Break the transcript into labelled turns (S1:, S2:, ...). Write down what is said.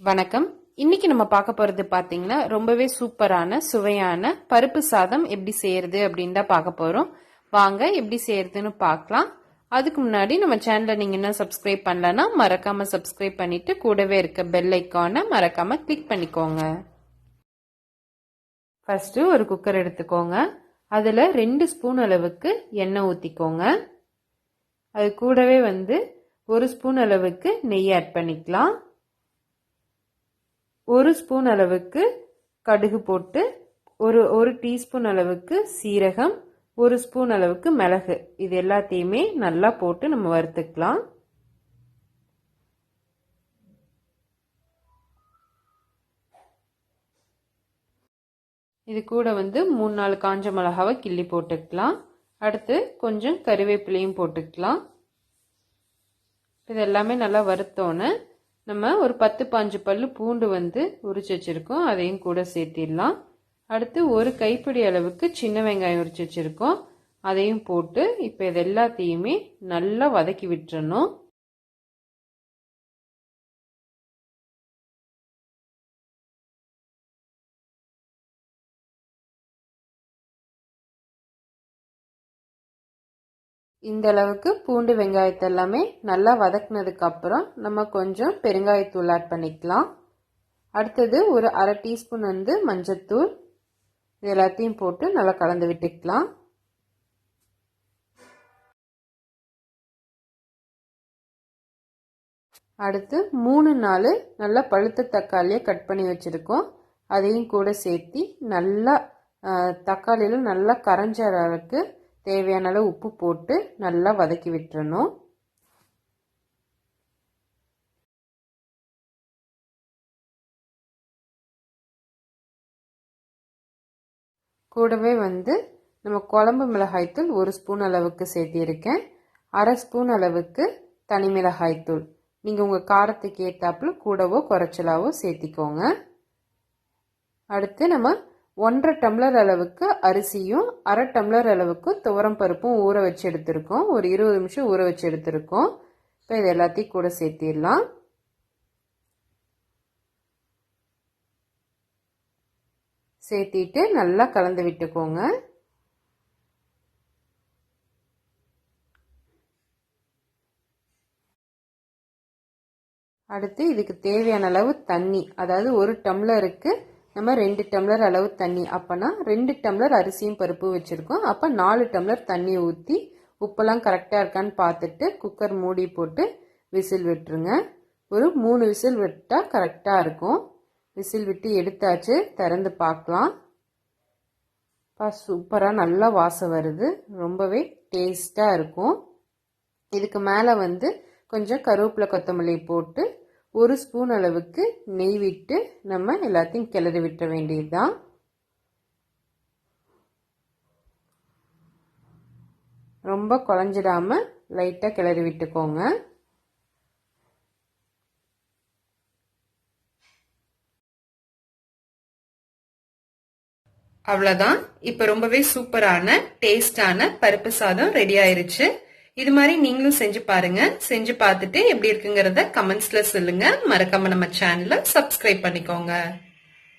S1: வணக்கம். இன்னைக்கு நம்ம பார்க்க போறது பாத்தீங்கன்னா ரொம்பவே சூப்பரான சுவையான பருப்பு சாதம் எப்படி செய்யறது அப்படின்னு தான் பார்க்க போறோம். வாங்க எப்படி செய்யறதுன்னு பார்க்கலாம். அதுக்கு முன்னாடி நம்ம சேனலை நீங்க என்ன சப்ஸ்கிரைப் பண்ணலன்னா மறக்காம சப்ஸ்கிரைப் பண்ணிட்டு கூடவே இருக்க பெல் ஐக்கானை மறக்காம கிளிக் பண்ணிக்கோங்க. ஃபர்ஸ்ட் ஒரு குக்கர் எடுத்துக்கோங்க. அதுல 2 ஸ்பூன் அளவுக்கு எண்ணெய் ஊத்திக்கோங்க. அது கூடவே 1 ஸ்பூன் அளவுக்கு நெய் ஆட் பண்ணிக்கலாம். 1 ஸ்பூன் அளவுக்கு கடுகு போட்டு ஒரு டீஸ்பூன் அளவுக்கு சீரகம், 1 ஸ்பூன் அளவுக்கு மிளகு, இது எல்லாத்தையுமே நல்லா போட்டு நம்ம வறுத்துக்கலாம். இது கூட 3-4 காஞ்ச மிளகாவை கிள்ளி போட்டுக்கலாம். அடுத்து கொஞ்சம் கறிவேப்பிலையும் போட்டுக்கலாம். இது எல்லாமே நல்லா வறுத்தோன்னு நம்ம ஒரு 10-15 பல்லு பூண்டு உரிச்சு வச்சிருக்கோம், அதையும் கூட சேர்த்திடலாம். அடுத்து ஒரு கைப்பிடி அளவுக்கு சின்ன வெங்காயம் உரிச்சு வச்சிருக்கோம், அதையும் போட்டு இப்போ இது எல்லாத்தையுமே நல்லா வதக்கி விட்டுறணும். இந்த அளவுக்கு பூண்டு வெங்காயத்தை எல்லாமே நல்லா வதக்குனதுக்கு அப்புறம் நம்ம கொஞ்சம் பெருங்காயத்தூள் ஆட் பண்ணிக்கலாம். அடுத்தது ஒரு அரை டீஸ்பூன் மஞ்சத்தூள், இது எல்லாத்தையும் போட்டு நல்லா கலந்து விட்டுக்கலாம். அடுத்து 3-4 நல்லா பழுத்த தக்காளியை கட் பண்ணி வச்சிருக்கோம், அதையும் கூட சேர்த்தி நல்லா தக்காளியில நல்லா கரைஞ்ச அளவுக்கு தேவையான அளவு உப்பு போட்டு நல்லா வதக்கி விட்டுறணும். கூடவே நம்ம குழம்பு மிளகாய்த்தூள் 1 ஸ்பூன் அளவுக்கு சேர்த்திருக்கேன். அரை ஸ்பூன் அளவுக்கு தனி மிளகாய்த்தூள், நீங்கள் உங்கள் காரத்துக்கு ஏற்றாப்புல கூடவோ குறைச்சலாவோ சேர்த்திக்கோங்க. அடுத்து நம்ம 1.5 டம்ளர் அளவுக்கு அரிசியும் 1/2 டம்ளர் அளவுக்கு துவரம் பருப்பும் ஊற வச்சு எடுத்திருக்கோம். ஒரு 20 நிமிஷம் ஊற வச்சு எடுத்திருக்கோம். இப்போ இது எல்லாத்தையும் கூட சேர்த்திடலாம். சேர்த்திட்டு நல்லா கலந்து விட்டுக்கோங்க. அடுத்து இதுக்கு தேவையான அளவு தண்ணி, அதாவது 1 டம்ளருக்கு நம்ம 2 டம்ளர் அளவு தண்ணி, அப்பனா 2 டம்ளர் அரிசியும் பருப்பும் வச்சிருக்கோம். அப்போ 4 டம்ளர் தண்ணி ஊற்றி உப்பெல்லாம் கரெக்டாக இருக்கான்னு பார்த்துட்டு குக்கர் மூடி போட்டு விசில் விட்டுருங்க. ஒரு 3 விசில் விட்டால் கரெக்டாக இருக்கும். விசில் விட்டு எடுத்தாச்சு, திறந்து பார்க்கலாம். சூப்பராக நல்லா வாசம் வருது, ரொம்பவே டேஸ்டாக இருக்கும். இதுக்கு மேலே கொஞ்சம் கருவேப்பிலை கொத்தமல்லி போட்டு 1 ஸ்பூன் அளவுக்கு நெய் விட்டு நம்ம எல்லாத்தையும் கிளறி விட்ட வேண்டியதுதான். ரொம்ப குழஞ்சிடாம லைட்டாக கிளறி விட்டுக்கோங்க. அவ்வளோதான். இப்போ ரொம்பவே சூப்பரான டேஸ்டான பருப்பு சாதம் ரெடி ஆயிருச்சு. இது மாதிரி நீங்களும் செஞ்சு பாருங்க. செஞ்சு பார்த்துட்டு எப்படி இருக்குங்கிறத கமெண்ட்ஸ்ல சொல்லுங்க. மறக்காம நம்ம சேனலை சப்ஸ்கிரைப் பண்ணிக்கோங்க.